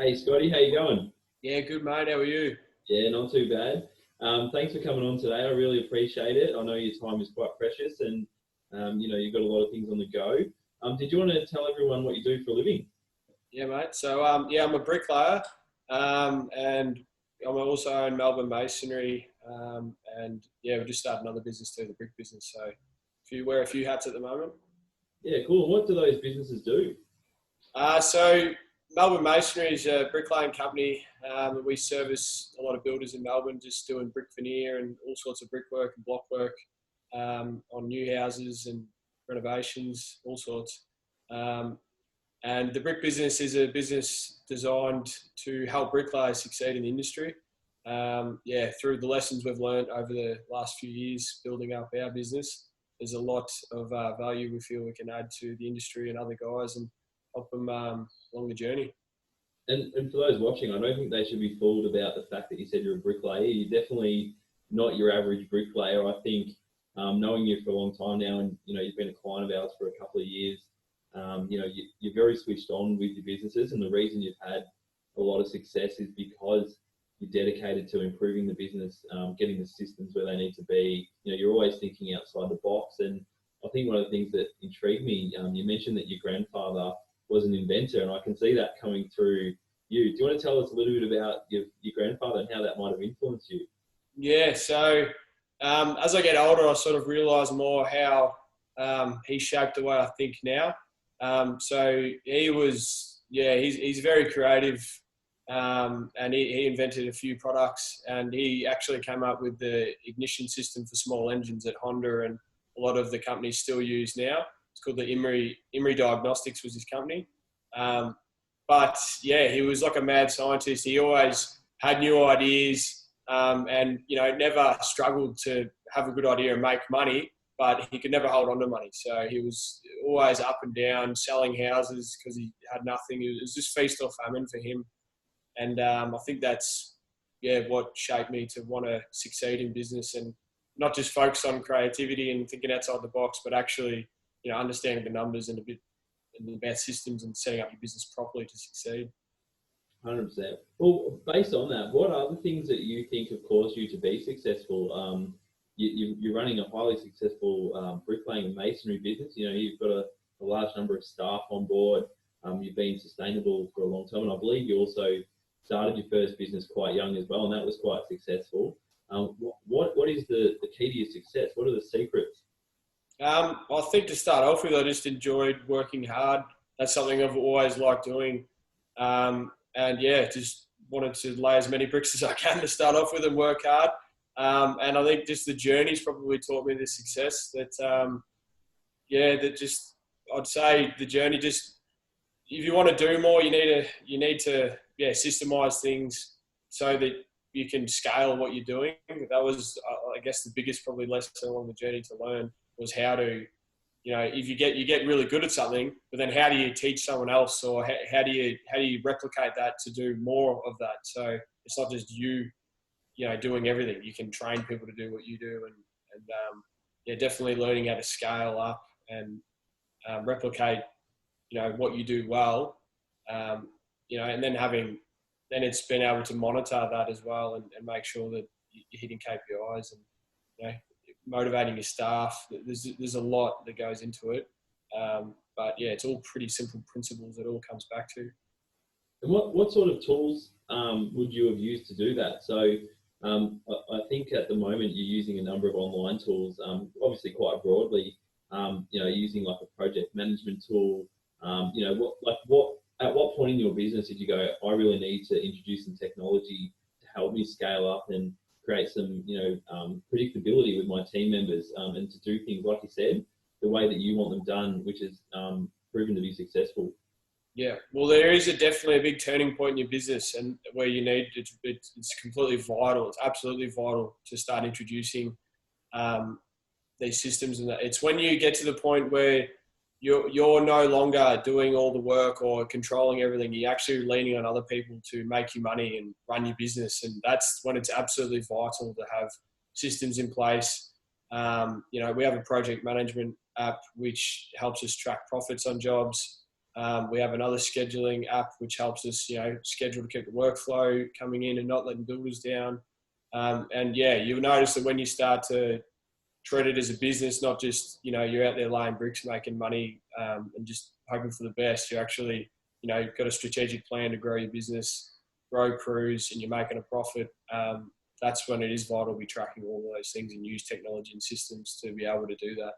Hey Scotty, how you going? Yeah, good mate. How are you? Yeah, not too bad. Thanks for coming on today. I really appreciate it. I know your time is quite precious, and you've got a lot of things on the go. Did you want to tell everyone what you do for a living? Yeah, mate. So I'm a bricklayer, and I'm also in Melbourne Masonry, and yeah, we just started another business too, the brick business. So, if you wear a few hats at the moment. Yeah, cool. What do those businesses do? So Melbourne Masonry is a bricklaying company. We service a lot of builders in Melbourne, just doing brick veneer and all sorts of brickwork and block work on new houses and renovations, all sorts. Um, And the brick business is a business designed to help bricklayers succeed in the industry. Through the lessons we've learned over the last few years building up our business, there's a lot of value we feel we can add to the industry and other guys and help them along the journey. And for those watching, I don't think they should be fooled about the fact that you said you're a bricklayer. You're definitely not your average bricklayer. I think knowing you for a long time now, and you've been a client of ours for a couple of years. You're very switched on with your businesses, and the reason you've had a lot of success is because you're dedicated to improving the business, getting the systems where they need to be. You're always thinking outside the box, and I think one of the things that intrigued me, you mentioned that your grandfather was an inventor, and I can see that coming through you. Do you want to tell us a little bit about your grandfather and how that might have influenced you? Yeah, so as I get older, I sort of realise more how he shaped the way I think now. So he was, yeah, he's very creative, and he invented a few products, and he actually came up with the ignition system for small engines that Honda and a lot of the companies still use now. It's called the Imri Diagnostics was his company. Um, but yeah, he was like a mad scientist. He always had new ideas, and never struggled to have a good idea and make money, but he could never hold on to money. So he was always up and down, selling houses because he had nothing. It was just feast or famine for him. And I think that's, yeah, what shaped me to want to succeed in business and not just focus on creativity and thinking outside the box, but actually, understanding the numbers and a bit and about systems and setting up your business properly to succeed. 100%. Well, based on that, what are the things that you think have caused you to be successful? You're running a highly successful bricklaying and masonry business. You've got a large number of staff on board. You've been sustainable for a long time, and I believe you also started your first business quite young as well, and that was quite successful. What is the key to your success? What are the secrets? I think to start off with, I just enjoyed working hard. That's something I've always liked doing. And yeah, just wanted to lay as many bricks as I can to start off with and work hard. And I think just the journey's probably taught me the success I'd say the journey just, if you want to do more, you need to systemize things so that you can scale what you're doing. That was, I guess, the biggest probably lesson along the journey to learn was how to, if you get really good at something, but then how do you teach someone else, or how do you replicate that to do more of that? So it's not just you, doing everything. You can train people to do what you do, and definitely learning how to scale up and replicate, what you do well, and then it's been able to monitor that as well and make sure that you're hitting KPIs and, motivating your staff. There's a lot that goes into it. But yeah, it's all pretty simple principles it all comes back to. And what sort of tools would you have used to do that? So I think at the moment you're using a number of online tools, obviously quite broadly. Using like a project management tool. At what point in your business did you go, I really need to introduce some technology to help me scale up and create some, predictability with my team members, and to do things like you said, the way that you want them done, which is proven to be successful. Yeah, well, there is definitely a big turning point in your business, and where you need it's completely vital. It's absolutely vital to start introducing these systems, and it's when you get to the point where you're no longer doing all the work or controlling everything. You're actually leaning on other people to make you money and run your business, and that's when it's absolutely vital to have systems in place. We have a project management app which helps us track profits on jobs. We have another scheduling app which helps us, schedule to keep the workflow coming in and not letting builders down. And yeah, you'll notice that when you start to treat it as a business, not just, you're out there laying bricks, making money, and just hoping for the best. You actually, you've got a strategic plan to grow your business, grow crews, and you're making a profit. That's when it is vital to be tracking all of those things and use technology and systems to be able to do that.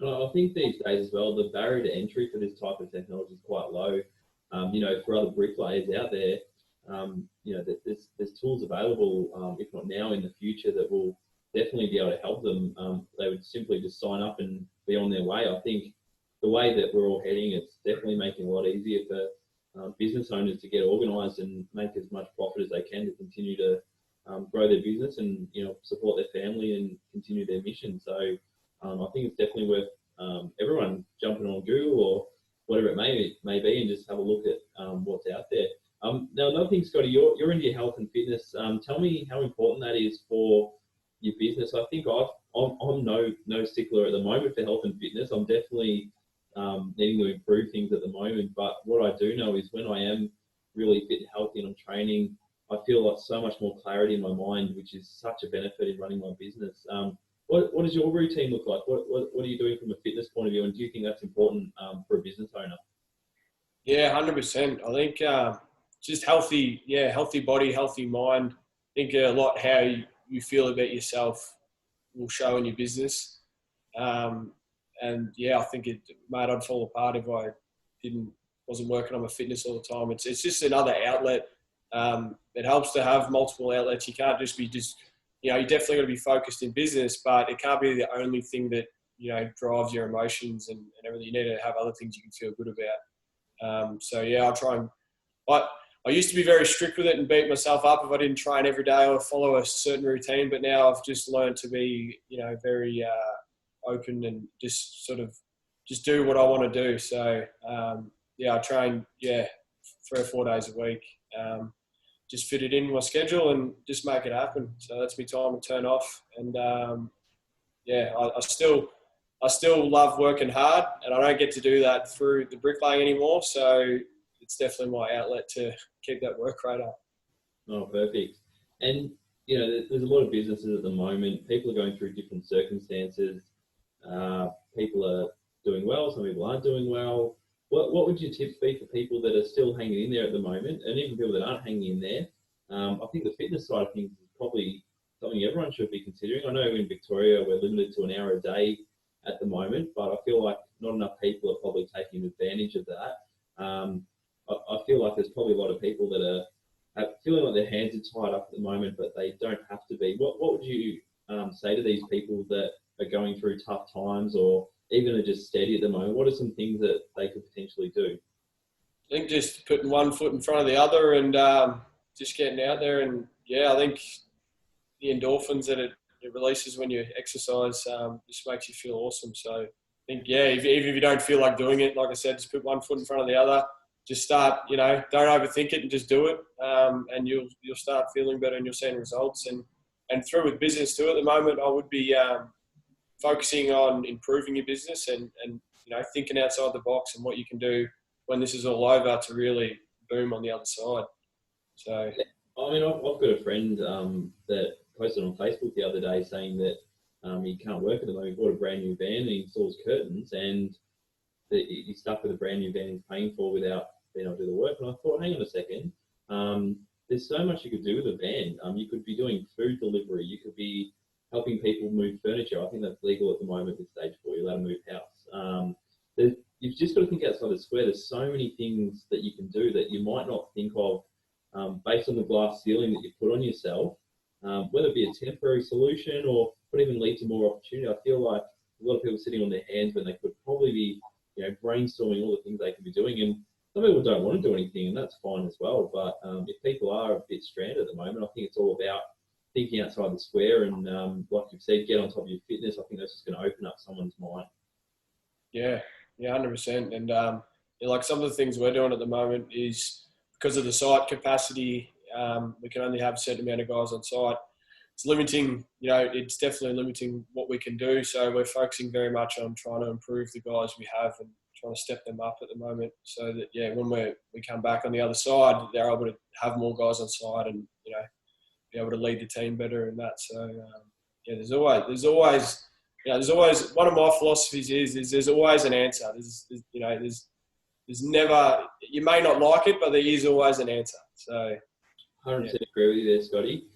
I think these days as well, the barrier to entry for this type of technology is quite low. For other bricklayers out there, there's tools available, if not now, in the future, that will definitely be able to help them. They would simply just sign up and be on their way. I think the way that we're all heading, it's definitely making it a lot easier for business owners to get organised and make as much profit as they can to continue to grow their business and support their family and continue their mission. So I think it's definitely worth everyone jumping on Google or whatever it may be and just have a look at what's out there. Now, another thing, Scotty, you're into your health and fitness. Tell me how important that is for your business. I think I'm no stickler at the moment for health and fitness. I'm definitely needing to improve things at the moment. But what I do know is when I am really fit and healthy and I'm training, I feel like so much more clarity in my mind, which is such a benefit in running my business. What does your routine look like? What are you doing from a fitness point of view? And do you think that's important for a business owner? Yeah, 100%. I think just healthy body, healthy mind. I think a lot how you feel about yourself will show in your business. And yeah, I think I'd fall apart if I wasn't working on my fitness all the time. It's just another outlet. It helps to have multiple outlets. You can't just be you definitely got to be focused in business, but it can't be the only thing that, drives your emotions and everything. You need to have other things you can feel good about. So yeah, I'll try and, I used to be very strict with it and beat myself up if I didn't train every day or follow a certain routine. But now I've just learned to be, very open and just sort of just do what I want to do. So I train 3 or 4 days a week. Just fit it in my schedule and just make it happen. So that's my time to turn off. And I still love working hard, and I don't get to do that through the bricklaying anymore. So it's definitely my outlet to keep that work rate up. Oh, perfect. And, there's a lot of businesses at the moment. People are going through different circumstances. People are doing well. Some people aren't doing well. What would your tips be for people that are still hanging in there at the moment, and even people that aren't hanging in there? I think the fitness side of things is probably something everyone should be considering. I know in Victoria we're limited to an hour a day at the moment, but I feel like not enough people are probably taking advantage of that. I feel like there's probably a lot of people that are feeling like their hands are tied up at the moment, but they don't have to be. What would you say to these people that are going through tough times or even are just steady at the moment? What are some things that they could potentially do? I think just putting one foot in front of the other and just getting out there. And yeah, I think the endorphins that it releases when you exercise just makes you feel awesome. So I think, even if you don't feel like doing it, like I said, just put one foot in front of the other. Just start, don't overthink it and just do it. And you'll start feeling better and you'll see results. And through with business too at the moment, I would be focusing on improving your business and thinking outside the box and what you can do when this is all over to really boom on the other side. So, I mean, I've got a friend that posted on Facebook the other day saying that he can't work at the moment. He bought a brand new van and he installs curtains, and he's stuck with a brand new van he's paying for without being able to do the work. And I thought, hang on a second, there's so much you could do with a van. You could be doing food delivery. You could be helping people move furniture. I think that's legal at the moment at stage 4. You're allowed to move house. You've just got to think outside the square. There's so many things that you can do that you might not think of based on the glass ceiling that you put on yourself, whether it be a temporary solution or could even lead to more opportunity. I feel like a lot of people sitting on their hands when they could probably be brainstorming all the things they could be doing. And some people don't want to do anything, and that's fine as well. But if people are a bit stranded at the moment, I think it's all about thinking outside the square and, like you've said, get on top of your fitness. I think that's just going to open up someone's mind. Yeah, 100%. And like some of the things we're doing at the moment is because of the site capacity, we can only have a certain amount of guys on site. It's limiting, it's definitely limiting what we can do. So we're focusing very much on trying to improve the guys we have and trying to step them up at the moment, so that when we come back on the other side, they're able to have more guys on side and be able to lead the team better and that. So there's always one of my philosophies is there's always an answer. There's never, you may not like it, but there is always an answer. So 100% agree with you there, Scotty.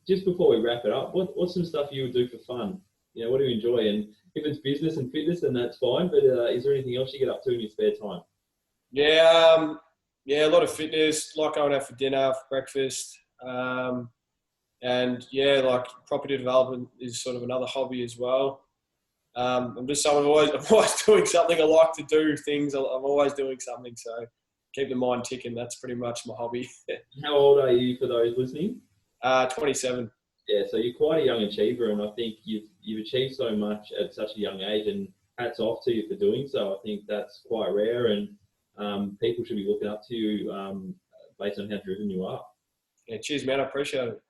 Just before we wrap it up, what's some stuff you would do for fun? What do you enjoy? And if it's business and fitness, then that's fine. But is there anything else you get up to in your spare time? A lot of fitness, like going out for dinner, for breakfast. Like property development is sort of another hobby as well. I'm just someone I'm always doing something. I like to do things. I'm always doing something. So keep the mind ticking. That's pretty much my hobby. How old are you for those listening? 27. Yeah, so you're quite a young achiever, and I think you've achieved so much at such a young age, and hats off to you for doing so. I think that's quite rare, and people should be looking up to you based on how driven you are. Yeah, cheers, man. I appreciate it.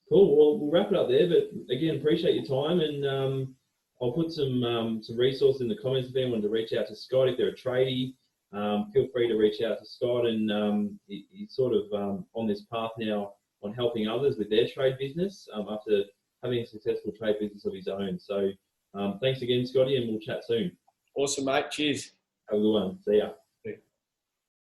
Cool. Well, we'll wrap it up there, but again, appreciate your time, and I'll put some resources in the comments if anyone wants to reach out to Scott. If they're a tradie, feel free to reach out to Scott, and he's sort of on this path now on helping others with their trade business after having a successful trade business of his own. So thanks again, Scotty, and we'll chat soon. Awesome, mate. Cheers. Have a good one. See ya.